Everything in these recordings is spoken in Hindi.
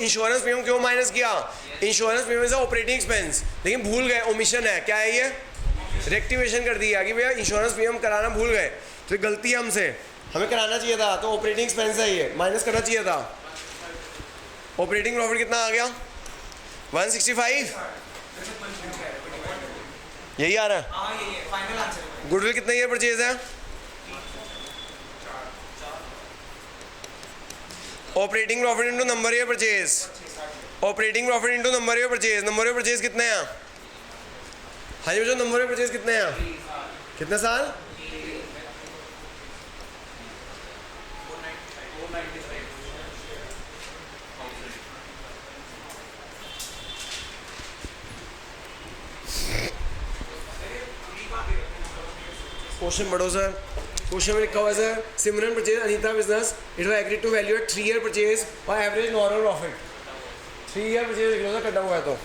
इंश्योरेंस प्रीमियम क्यों माइनस किया? Insurance premium is operating expense, लेकिन भूल गए, ओमिशन है। क्या है ये? रेक्टिवेशन कर दिया कि भैया इंश्योरेंस प्रीमियम कराना भूल गए, तो गलती है हमसे, हमें कराना चाहिए था, तो ऑपरेटिंग एक्सपेंस है ये, माइनस करना चाहिए था। ऑपरेटिंग प्रॉफिट कितना आ गया? 165, यही आ रहा है। गुडविल कितना ईयर परचेज है? Operating profit into number year purchase, operating profit into number year purchase, number year purchase कितने हैं? हाँ जी, जो नंबर ईयर परचेज कितने हैं? कितने साल? क्वेश्चन पढ़ो सर। क्वेश्चन में लिखा हुआ है sir, Simran purchase Anita business, it was agreed to value at 3 year purchase और average normal profit. 3 year purchase लिख लो सर, कटा हुआ है तो।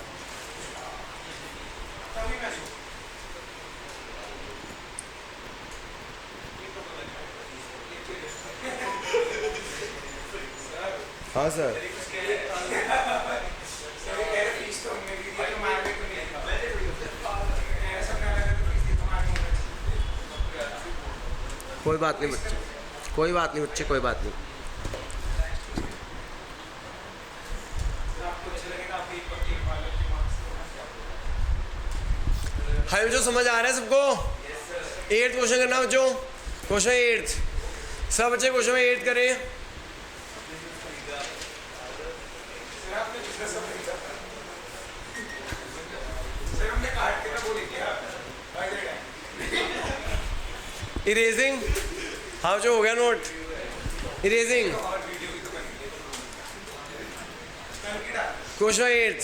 हाँ सर, कोई बात नहीं बच्चे, कोई बात नहीं बच्चे, कोई बात नहीं। हाय जो समझ आ रहा है सबको? 8th क्वेश्चन करना बच्चों, क्वेश्चन 8th, सब बच्चे क्वेश्चन में 8th करें। इरेजिंग, हाँ जो हो गया note, erasing. Question 8,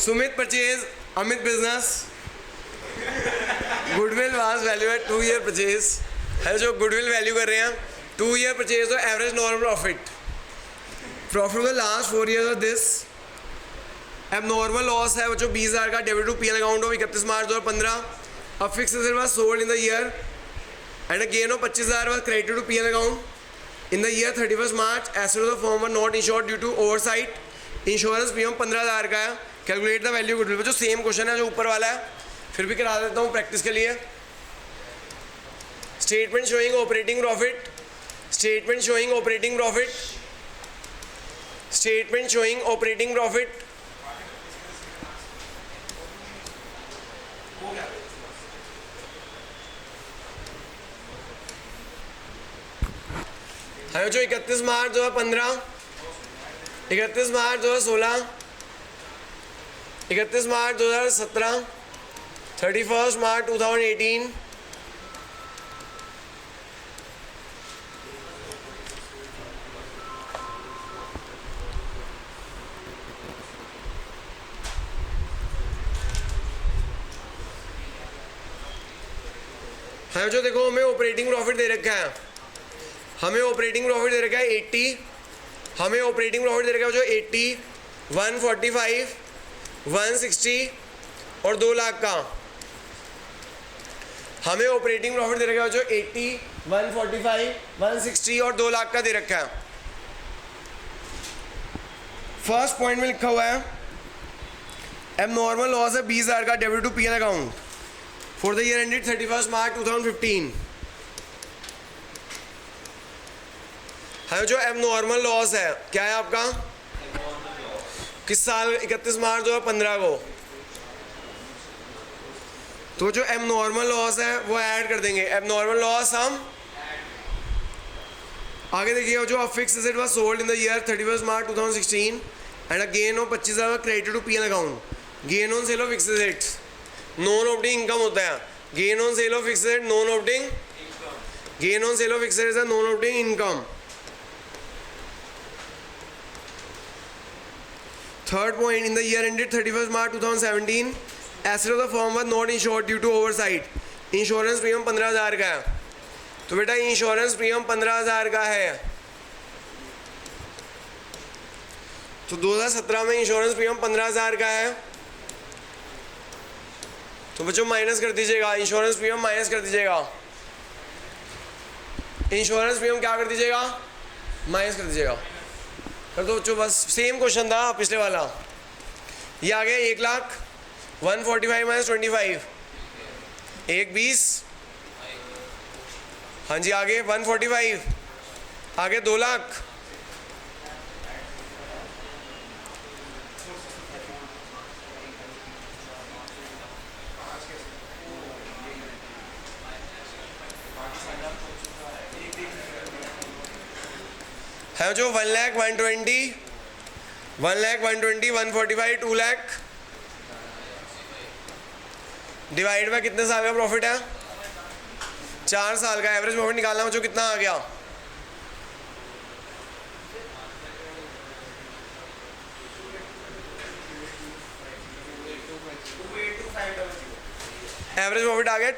Sumit purchase Amit business, goodwill was value at 2 year purchase, है जो गुडविल वैल्यू कर रहे हैं 2 ईयर परचेज और average normal profit, profit for the last 4 year of this. अब नॉर्मल लॉस है बच्चों 20,000 का, debit to PL account of 31 March 2015। अब fix asset was sold in the year and a gain of 25,000 was credited to PL account in the year 31 March. Asset of the firm were not insured due to oversight. Insurance premium 15,000 का है। कैलकुलेट द वैल्यू गुडविल, जो सेम क्वेश्चन है जो ऊपर वाला है, फिर भी करा देता हूँ प्रैक्टिस के लिए। Statement showing operating profit, statement showing operating profit, statement showing operating profit. हाँ जो 31 मार्च 2015, 31 मार्च 2016, 31 मार्च 2017, 31 मार्च 2018, हाँ जो देखो हमें ऑपरेटिंग प्रॉफिट दे रखा है, हमें ऑपरेटिंग प्रॉफिट दे रखा है 80, हमें ऑपरेटिंग प्रॉफिट दे रखा है जो 80, 145, 160 और 2 लाख का। हमें ऑपरेटिंग प्रॉफिट दे रखा है जो 80, 145, 160 और 2 लाख का दे रखा है। फर्स्ट पॉइंट में लिखा हुआ है एबनॉर्मल लॉस है 20,000 का, debit to PL account for the year ended 31 March 2015। हाँ जो एबनॉर्मल लॉस है क्या है आपका? किस साल? 31 मार्च 2015 को। तो जो एबनॉर्मल लॉस है वो ऐड कर देंगे, एबनॉर्मल लॉस हम आगे देखिए। जो fix asset was sold in the year 31 March 2016 and a gain of 25,000 credited to PL account. Gain on sale of fix assets non operating income होता है। Gain on sale of fix asset non operating, gain on sale of fix asset non operating income. Third point, in the year ended 31st March 2017, asset of the firm was not insured due to oversight. Insurance premium 15,000 का है। तो बेटा इंश्योरेंस प्रीमियम 15,000 का है, तो 2017 में इंश्योरेंस प्रीमियम 15,000 का है। तो बच्चों माइनस कर दीजिएगा, इंश्योरेंस प्रीमियम माइनस कर दीजिएगा, इंश्योरेंस प्रीमियम क्या कर दीजिएगा? माइनस कर दीजिएगा। कर दो बच्चों, बस सेम क्वेश्चन था पिछले वाला। ये आ गया 1,00,000 145 माइनस 25 1 20। हाँ जी आगे 145, आगे 2,00,000, है जो 1,00,000 120 1,00,000 120 145 2,00,000 डिवाइड बाय कितने साल का प्रॉफिट है? 4 साल का। एवरेज प्रॉफिट निकालना जो कितना आ गया? एवरेज प्रॉफिट आ गया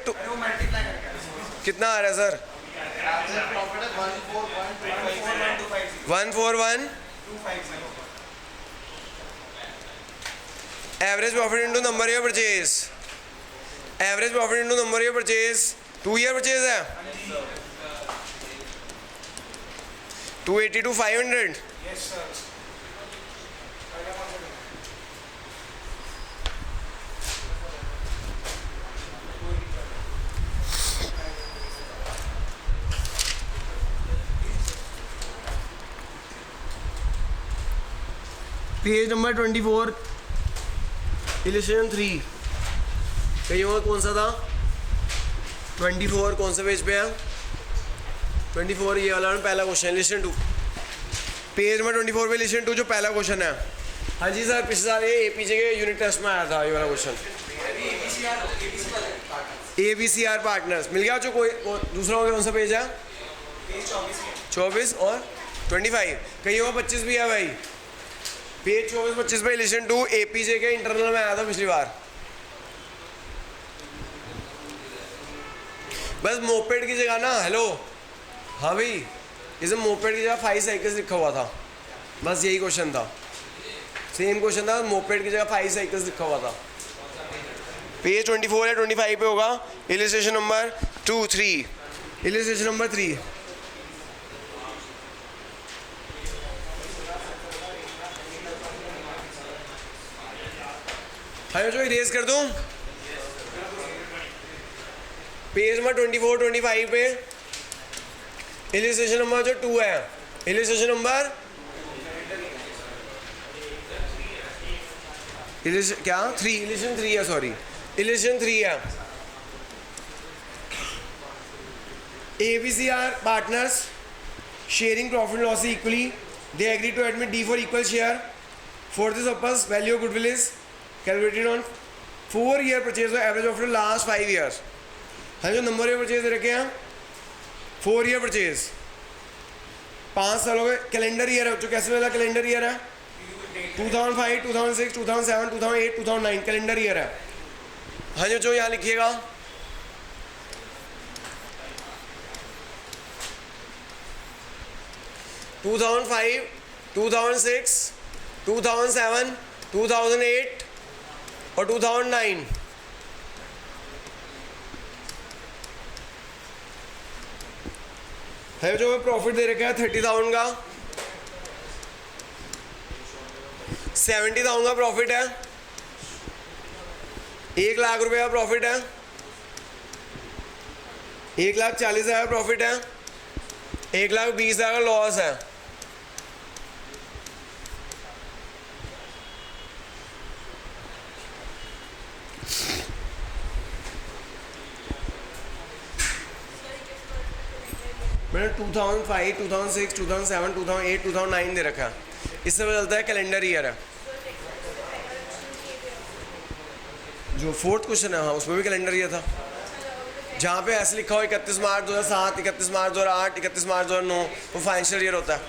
कितना आ रहा है sir? 141 average profit into number of purchase. Average profit into number of purchase 2 year purchase है 280 to 500। पेज नंबर 24 इलस्ट्रेशन 3 कहीं और कौन सा था? 24 कौन से पेज पे है? 24 ये वाला पहला क्वेश्चन इलस्ट्रेशन 2 पेज नंबर 24 पे इलस्ट्रेशन 2 जो पहला क्वेश्चन है। हाँ जी सर, पिछले साल ये एपीजे के यूनिट टेस्ट में आया था ये वाला क्वेश्चन। ABCR पार्टनर्स मिल गया जो कोई दूसरा हो गया। कौन सा पेज है? 24 और 25 कहीं और 25 भी है भाई। पेज 24-25 पे इलस्ट्रेशन 2 एपीजे के इंटरनल में आया था पिछली बार। बस मोपेड की जगह ना, हेलो हाँ भाई, इसे मोपेड की जगह 5 साइकिल्स लिखा हुआ था, बस यही क्वेश्चन था। सेम क्वेश्चन था, मोपेड की जगह 5 साइकिल्स लिखा हुआ था। पेज 24 या 25 पे होगा इलस्ट्रेशन नंबर 3 इलस्ट्रेशन नंबर 3। हाँ जो इरेज कर दूं पेज नंबर 24-25 पे इलस्ट्रेशन नंबर जो 2 है, इलस्ट्रेशन नंबर क्या 3 इलस्ट्रेशन 3 है, सॉरी इलस्ट्रेशन 3 है। ABCR partners sharing profit loss equally, they agree to admit D for equal share. For this purpose value of goodwill is calculated on 4-year purchase or average of the last 5 years। हाँ जो नंबर ऑफ परचेज रखे हैं 4 ईयर परचेज 5 सालों के कैलेंडर ईयर है जो कैसे वाला कैलेंडर ईयर है 2005 2006 2007 2008 2009 कैलेंडर ईयर है। हाँ जो यहाँ लिखिएगा टू 2005 2006 2007 2008 और 2009। है जो प्रॉफिट दे रखा है 30,000 का, 70,000 का प्रॉफिट है, 1,00,000 रुपये का प्रॉफिट है, 1,40,000 प्रॉफिट है, 1,20,000 का लॉस है। मैंने 2005 2006 2007 2008 2009 दे रखा है, इससे पता चलता है कैलेंडर ईयर है। जो 4th क्वेश्चन है हाँ उसमें भी कैलेंडर ईयर था, जहाँ पे ऐसे लिखा हो 31 मार्च 2007 31 मार्च 2008 31 मार्च 2009 वो फाइनेंशियल ईयर होता है,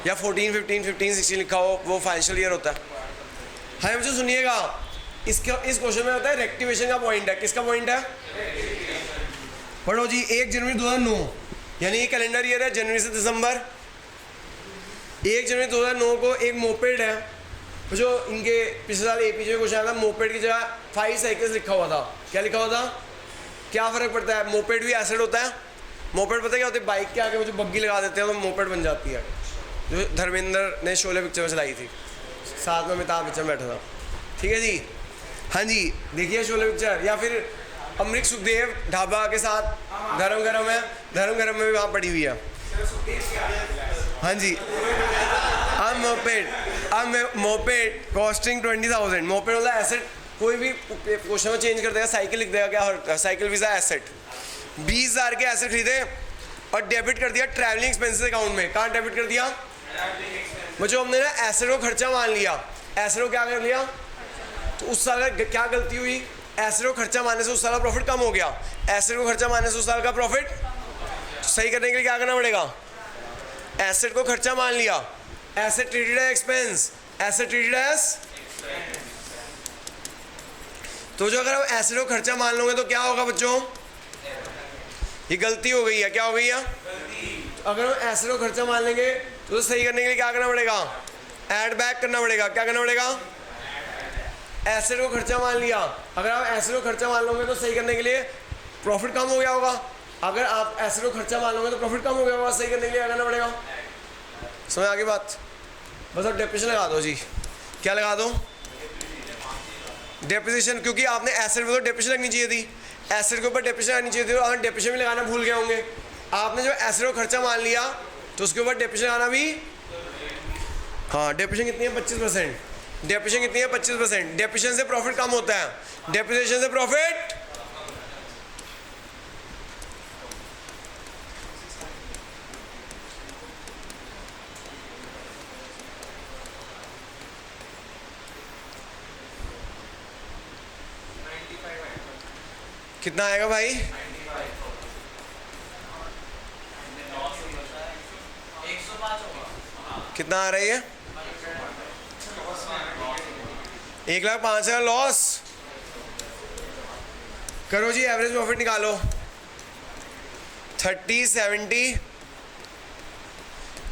या 14 15 15 16 लिखा हो वो फाइनेंशियल ईयर होता है। हाँ मुझे सुनिएगा, इस क्वेश्चन में होता है रेक्टिवेशन का पॉइंट है। किसका पॉइंट है? पढ़ो जी 1 जनवरी 2009 यानी ये कैलेंडर ईयर है, जनवरी से दिसंबर। 1 जनवरी 2009 को एक मोपेड है जो इनके पिछले साल एपीजे क्वेश्चन आया था, मोपेड की जगह 5 साइकिल्स लिखा हुआ था। क्या लिखा हुआ था? क्या फ़र्क पड़ता है? मोपेड भी एसिड होता है। मोपेड पता है क्या होता है? बाइक के आगे वो जो बग्गी लगा देते हैं तो मोपेड बन जाती है। जो धर्मेंद्र ने शोले पिक्चर में चलाई थी, साथ में अमिताभ बच्चन बैठा था। ठीक है जी, हाँ जी, देखिए शोले पिक्चर। या फिर अमरीक सुखदेव ढाबा के साथ धर्म गरम है, धर्म गरम में भी वहाँ पड़ी हुई है। हाँ जी, मोपेड कॉस्टिंग 20,000। मोपेड वाला एसेट, कोई भी क्वेश्चन में चेंज कर देगा, साइकिल लिख देगा, क्या साइकिल वीजा एसेट। 20,000 के एसेट खरीदे और डेबिट कर दिया ट्रैवलिंग एक्सपेंसेस अकाउंट में। कहाँ डेबिट कर दिया बच्चों? हमने ना एसेट को खर्चा मान लिया। एसेट को क्या कर लिया? तो उस साल का क्या गलती हुई? एसेट को खर्चा मानने से उस साल का प्रॉफिट कम हो गया। एसेट को खर्चा मानने से उस साल का प्रॉफिट सही करने के लिए क्या करना पड़ेगा? एसेट को खर्चा मान लिया, asset treated as expense, asset treated as. तो जो अगर हम एसेट को खर्चा मान लोगे तो क्या होगा बच्चों? ये गलती हो गई है। क्या हो गई है? अगर हम एसेट को खर्चा मान लेंगे तो सही करने के लिए क्या करना पड़ेगा? ऐड बैक करना पड़ेगा। क्या करना पड़ेगा? एसेट को खर्चा मान लिया, अगर आप एसेट को खर्चा मान लोगे तो सही करने के लिए प्रॉफिट कम हो गया होगा। अगर आप एसेट को खर्चा मान लोगे तो प्रॉफिट कम हो गया होगा, सही करने के लिए क्या करना पड़ेगा? समझ आगे बात? बस अब डेप्रिसिएशन लगा दो जी। क्या लगा दो? डेप्रिसिएशन, क्योंकि आपने एसेट पे तो डेप्रिसिएशन लगनी चाहिए थी, एसेट के ऊपर डेप्रिसिएशन आनी चाहिए थी, और डेप्रिसिएशन भी लगाना भूल गए होंगे। आपने जो एसेट को खर्चा मान लिया तो उसके ऊपर डेप्रिसिएशन आना भी, हाँ, डेप्रिसिएशन कितनी है? 25%। डेप्रिसिएशन कितनी है? 25%। डेप्रिसिएशन से प्रॉफिट कम होता है, डेप्रिसिएशन से प्रॉफिट। कितना आएगा भाई? 105 कितना आ रही है? 1,05,000 लॉस। करो जी, एवरेज प्रॉफिट निकालो। 30, 70,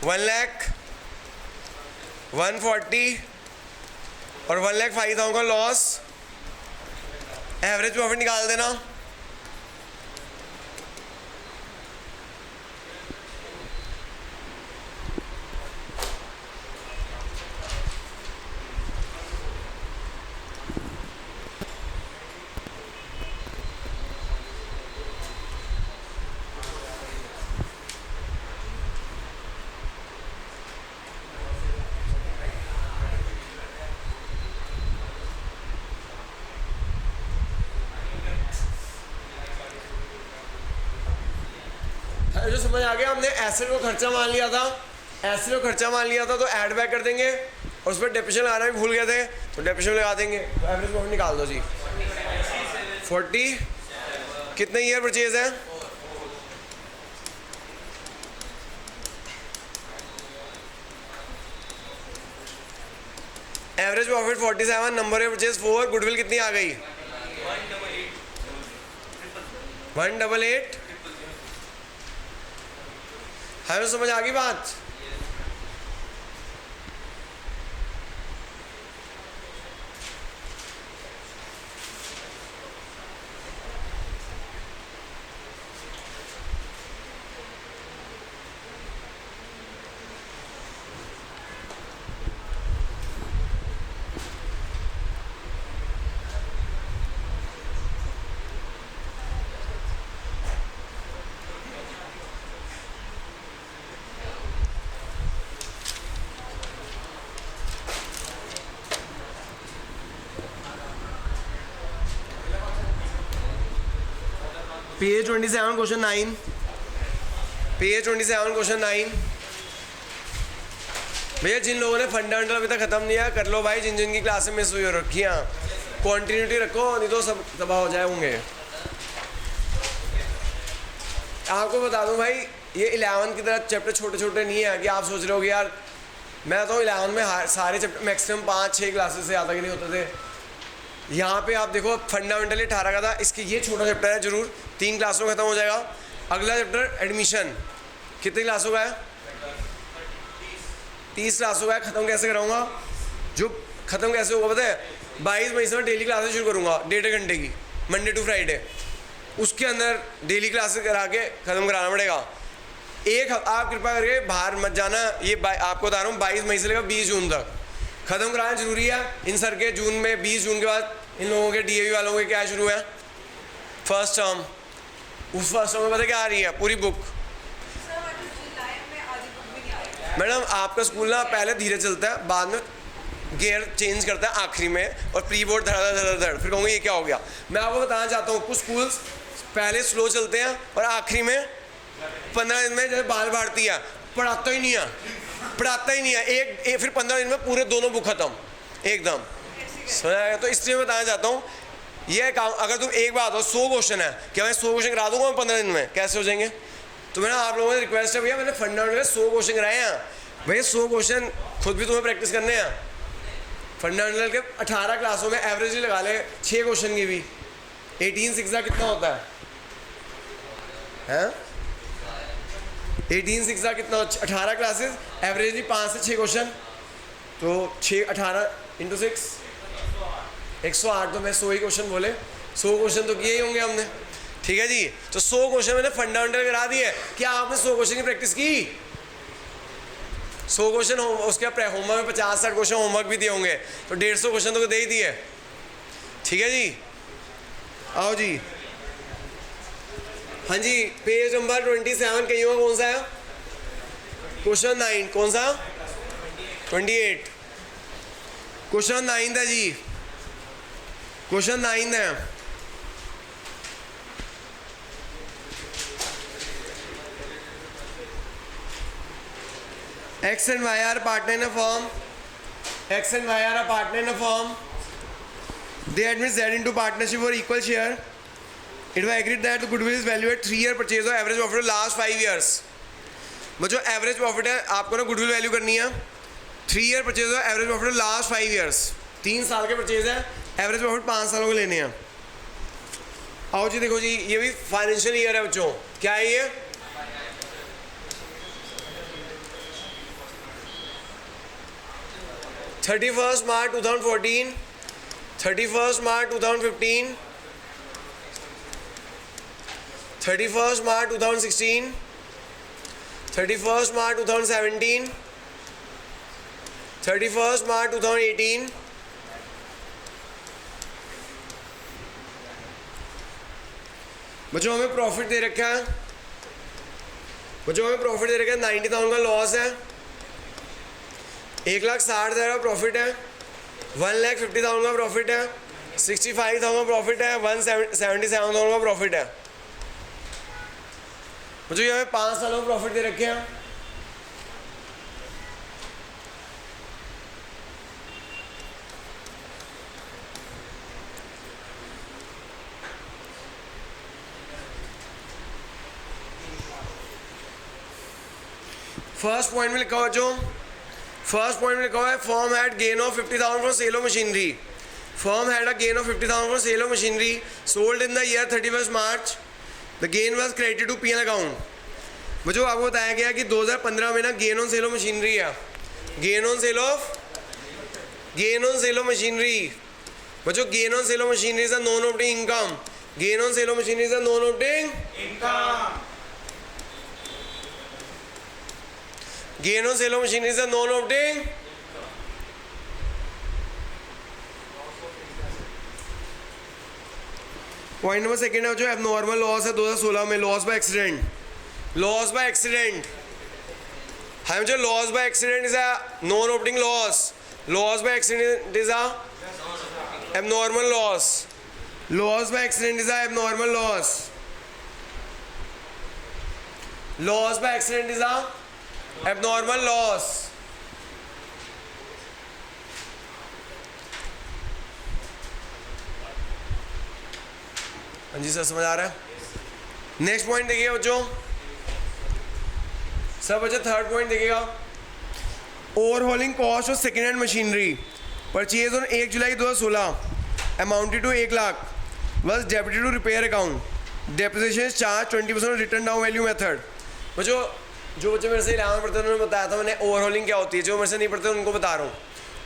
1 लाख, 140 और 1,05,000 का लॉस। एवरेज प्रॉफिट निकाल देना। जो समझ आ गया? हमने एसेट को खर्चा मान लिया था, एसेट को खर्चा मान लिया था तो ऐड बैक कर देंगे, और उस पर डेप्रिसिएशन लगाना भी भूल गए थे तो डेप्रिसिएशन लगा देंगे। तो एवरेज प्रॉफिट निकाल दो जी। 40 कितने ईयर परचेज है? Average profit 47, number of purchase 4, goodwill कितनी आ गई? 188। हमें समझ आ गई बात? Page 27 question 9, page 27 question 9। भैया जिन लोगों ने फंडामेंटल अभी तक खत्म नहीं किया कर लो भाई, जिन जिन की क्लासें मिस हुई हो रखी हैं, कॉन्टिन्यूटी रखो, नहीं तो सब तबाह हो जाए होंगे। आपको बता दूं भाई, ये 11 की तरह चैप्टर छोटे छोटे नहीं है कि आप सोच रहे हो कि यार मैं तो 11 में सारे चैप्टर मैक्सिमम 5-6 क्लासेस से ज़्यादा के नहीं होते थे। यहाँ पे आप देखो फंडामेंटली 18 का था, इसके ये छोटा चैप्टर है, जरूर 3 क्लासों में ख़त्म हो जाएगा। अगला चैप्टर एडमिशन कितनी क्लासों का है? 30 क्लासों का है। ख़त्म कैसे कराऊंगा? जो ख़त्म कैसे होगा पता है? 22 मई से मैं डेली क्लासेस शुरू करूँगा 1.5 घंटे की, मंडे टू फ्राइडे। उसके अंदर डेली क्लासेस करा के ख़त्म कराना पड़ेगा। एक आप कृपया करके बाहर मत जाना। ये आपको बता रहा हूँ 22 मई से लेकर 20 जून तक ख़त्म कराना जरूरी है। इन सर के जून में 20 जून के बाद इन लोगों के DAV वालों के क्या शुरू है, फर्स्ट टर्म। उस फर्स्ट टर्म में पता क्या आ रही है, पूरी बुक। मैडम आपका स्कूल ना पहले धीरे चलता है, बाद में गियर चेंज करता है आखिरी में, और प्री बोर्ड धड़ फिर कहूँगा ये क्या हो गया। मैं आपको बताना चाहता हूँ कुछ स्कूल्स पहले स्लो चलते हैं और आखिरी में 15 दिन में जैसे बाल बाढ़ती है, पढ़ाता ही नहीं है एक फिर 15 दिन में पूरे दोनों बुक खत्म एकदम। समझ। तो इसलिए मैं बताना चाहता हूँ ये काम, अगर तुम एक बात हो 100 क्वेश्चन है, क्या मैं 100 क्वेश्चन करा दूंगा मैं 15 दिन में, कैसे हो जाएंगे। तो मैंने आप लोगों से रिक्वेस्ट है भैया, मैंने फंडामेंटल 100 क्वेश्चन कराए हैं भैया, 100 क्वेश्चन खुद भी तुम्हें प्रैक्टिस करने हैं। फंडामेंटल के 18 क्लासों में एवरेज लगा ले 6 क्वेश्चन की भी, 18 6 कितना होता है 18 6 कितना, 18 क्लासेस एवरेजली 5 से 6 क्वेश्चन, तो 6 18 × 6 108। तो मैं 100 ही क्वेश्चन बोले, 100 क्वेश्चन तो किए ही होंगे हमने, ठीक है जी। तो 100 क्वेश्चन मैंने फंडामेंटल करा दिए। क्या आपने 100 क्वेश्चन की प्रैक्टिस की? 100 क्वेश्चन उसके होमवर्क में 50-60 क्वेश्चन होमवर्क भी दिए होंगे, तो 150 क्वेश्चन तो दे ही दिए, ठीक है जी। आओ जी, हाँ जी, पेज नंबर 27 कहीं होगा, कौन सा है? क्वेश्चन 9, कौन सा? 28। क्वेश्चन 9 है जी, क्वेश्चन 9 है। X and Y are partner in a firm. X and Y are a partner in a firm. They admit Z into partnership for equal share. It was agreed that the goodwill is valued at 3-year purchase or average profit of last 5 years. जो एवरेज प्रॉफिट है आपको ना गुडविल वैल्यू करनी है। 3-year परचेज है, एवरेज प्रॉफिट लास्ट 5 years, 3 साल के परचेज है, एवरेज प्रॉफिट 5 सालों के लेने हैं। आओ जी देखो जी, ये भी फाइनेंशियल ईयर है बच्चों, क्या है ये? (31st March 2014, 31st March 2015, 31st March 2016, 31st March 2017, 31st March 2018, बच्चों हमें प्रॉफिट दे रखा है, 90,000 का लॉस है, 1,60,000 का प्रॉफिट है, 1,50,000 का प्रॉफिट है, 65,000 का प्रॉफिट है, 177,000 का प्रॉफिट है। मुझे ये हमें 5 सालों का प्रॉफिट दे रखे हैं। फर्स्ट पॉइंट में लिखा हुआ है firm had gain of 50,000 from sale of machinery. Firm had a gain of 50,000 from sale of machinery sold in the year 31st March। The gain was credited to PL account. मुझे आपको बताया गया कि 2015 में ना gain on sale of machinery है, gain on sale of machinery. बच्चों gain on sale of machinery is a non operating income. Gain on sale of machinery is a non operating income. Gain on sale of machinery is a non operating. Point number second है जो एबनॉर्मल लॉस है 2016 में, लॉस बाय एक्सीडेंट। हम जो loss by accident is a non operating loss. Loss by accident is a abnormal loss. Loss by accident is a abnormal loss. Loss by accident is a abnormal loss. हाँ जी सर, समझ आ रहा है? नेक्स्ट पॉइंट देखिए बच्चों, सर बच्चों थर्ड पॉइंट देखिएगा, overhauling cost of second hand machinery purchase on 1 July 2016 amounted to 1 lakh was debited to repair account. Depreciation is charged 20% written down value method. बच्चों जो बच्चे मेरे से 11 पढ़ते हैं उन्होंने बताया था मैंने ओवरहॉलिंग क्या होती है, जो मेरे से नहीं पढ़ते उनको बता रहा हूँ।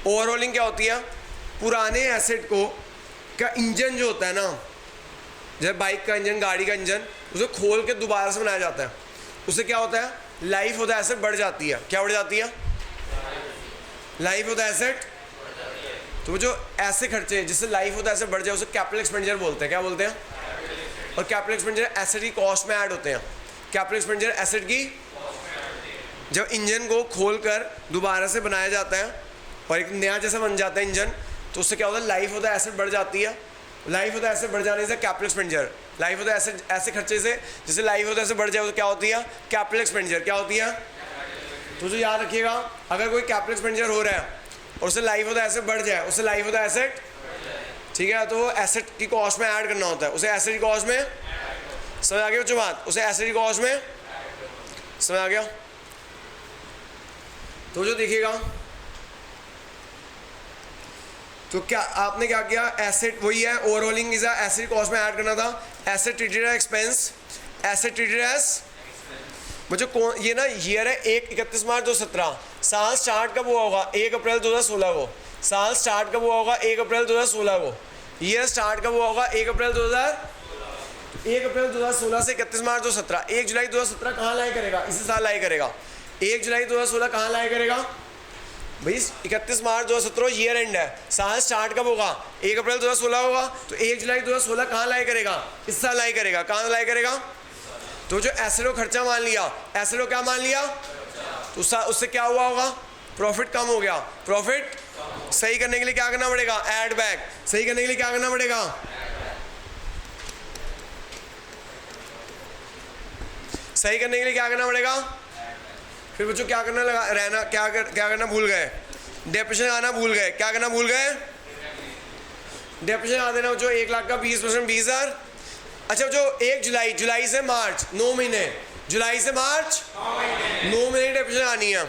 ओवरहॉलिंग क्या होती है? पुराने एसेट को का इंजन जो होता है ना, जैसे बाइक का इंजन, गाड़ी का इंजन, उसे खोल के दोबारा से बनाया जाता है। उससे क्या होता है? लाइफ ऑफ द एसेट बढ़ जाती है। क्या बढ़ जाती है? Life of the asset. तो जो ऐसे खर्चे जिससे लाइफ ऑफ द एसेट बढ़ जाए उसे कैपिटल एक्सपेंडिचर बोलते हैं। क्या बोलते हैं? और कैपिटल एक्सपेंडिचर एसेट की कॉस्ट में ऐड होते हैं। कैपिटल एक्सपेंडिचर एसेट की, जब इंजन को खोलकर दोबारा से बनाया जाता है और एक नया जैसा बन जाता है इंजन, तो उससे क्या होता है? लाइफ ऑफ द एसेट बढ़ जाती है। लाइफ ऑफ द एसेट बढ़ जाने से capital expenditure, life of the asset ऐसे खर्चे से जिससे लाइफ ऑफ द एसेट बढ़ जाए तो क्या होती है? Capital expenditure. क्या होती है? तो जो याद रखिएगा, अगर कोई कैपिटल एक्सपेंडिचर हो रहा है और उससे लाइफ ऑफ द एसेट बढ़ जाए, उससे लाइफ ऑफ द एसेट, ठीक है, तो वो एसेट की कॉस्ट में ऐड करना होता है। उसे एसेट की कॉस्ट में, समझ आ गया बच्चों बात? उसे एसेट की कॉस्ट में, समझ आ गया? तो जो देखिएगा, तो क्या आपने क्या किया? एसेट वही है, ओवरऑलिंग इज एसेट कॉस्ट में ऐड करना था। Asset treated as expense, asset treated as, मुझे कौन ये ना ईयर है 31 मार्च 2017। साल स्टार्ट कब हुआ होगा? 1 अप्रैल 2016 को। साल स्टार्ट कब हुआ होगा? 1 अप्रैल 2016 को। ईयर स्टार्ट कब हुआ होगा? 1 अप्रैल 2016 से 31 मार्च 2017। 1 जुलाई 2017 कहाँ लाई करेगा? इसी साल लाई करेगा। 1 जुलाई 2016 कहाँ लाई करेगा भाई? 31 मार्च 2017 ईयर एंड है। साल स्टार्ट कब होगा? 1 अप्रैल 2016 होगा। तो 1 जुलाई 2016 कहाँ लाई करेगा? इस साल लाई करेगा। कहाँ लाई करेगा? तो जो एसेट खर्चा मान लिया, एसेट क्या मान लिया, तो उससे क्या हुआ होगा? प्रॉफिट कम हो गया। प्रॉफिट सही करने के लिए क्या करना पड़ेगा? Add back. सही करने के लिए क्या करना पड़ेगा? सही करने के लिए क्या करना पड़ेगा? फिर बच्चों क्या करना लगा रहना, क्या करना भूल गए? डेप्रिसिएशन आना भूल गए। क्या करना भूल गए? डेप्रिसिएशन आ देना बच्चों 1 लाख का 20%, 20,000। अच्छा जो 1 जुलाई से मार्च 9 महीने, जुलाई से मार्च 9 महीने डेप्रिसिएशन आनी है।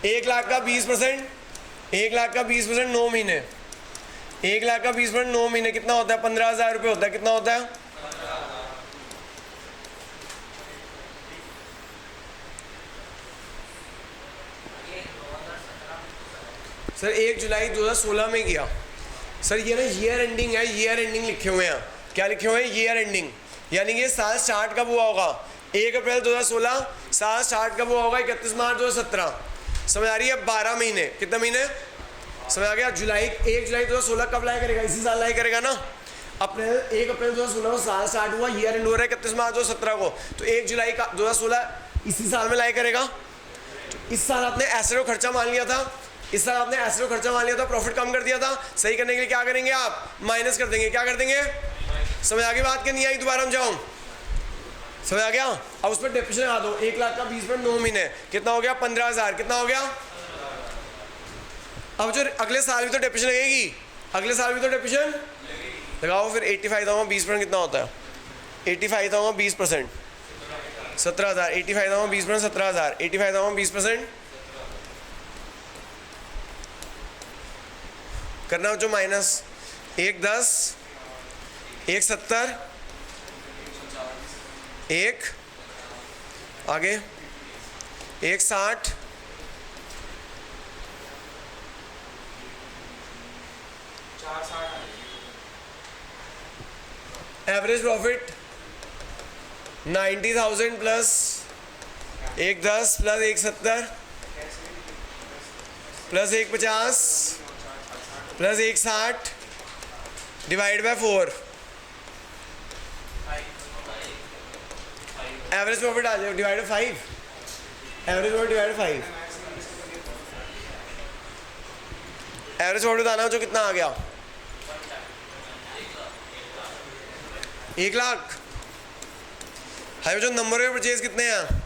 1 लाख का 20%, 1 लाख का 20% 9 महीने, 1 लाख का 20% 9 महीने कितना होता है? 15,000 रुपये होता है। कितना होता है? सर 1 जुलाई 2016 में किया सर। ये ना ईयर एंडिंग है, ईयर एंडिंग लिखे हुए हैं। क्या लिखे हुए हैं? Year ending. यानी कि साल स्टार्ट कब हुआ होगा? 1 अप्रैल 2016। साल स्टार्ट कब हुआ होगा? 31 मार्च 2017। समझ आ रही है? 12 महीने। कितने महीने? समझ आ गया? 1 जुलाई 2016 कब लाई करेगा? इसी साल लाई करेगा ना। 1 अप्रैल 2016 को साल स्टार्ट हुआ, ईयर एंड हो रहा है 31 मार्च 2017 को। तो 1 जुलाई 2016 इसी साल में लाई करेगा। तो इस साल आपने एसेट को खर्चा मान लिया था, इस साल आपने एसेट को खर्चा मान लिया था, प्रॉफिट कम कर दिया था। सही करने के लिए क्या करेंगे आप? माइनस कर देंगे। क्या कर देंगे? समझ आ गई बात? कि नहीं आई? दोबारा हम जाऊँ? समझ आ गया? अब उस पर डेप्रिसिएशन लगा दो। 1 लाख का 20% 9 महीने कितना हो गया? 15,000। कितना हो गया? अब जो अगले साल भी तो डेप्रिसिएशन लगेगी, अगले साल भी तो डेप्रिसिएशन लगाओ। फिर 85,000 20% कितना होता है? 85,000 20%, 17,000। 85,000 20% 17,000। 85,000 20% करना जो माइनस 1 10, 1 70, 1 आगे 1 60, average profit 90,000 plus 1 10 plus 1 70 plus 1 50 plus 1 60 divide by 4। Average profit आ जाए divide 5। Average profit divide 5। Average profit बताना जो कितना आ गया? 1 लाख। है जो नंबर ऑफ परचेज कितने हैं?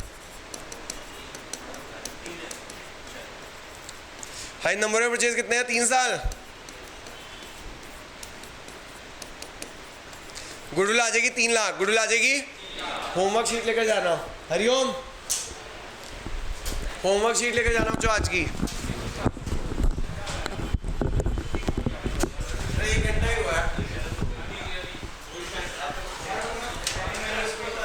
हाई नंबर ऑफ परचेज कितने हैं? 3 साल। गुडविल आ जाएगी 3 लाख। गुडविल आ जाएगी। होमवर्क शीट लेकर जाना। हरिओम, होमवर्क शीट लेकर जाना बच्चों आज की।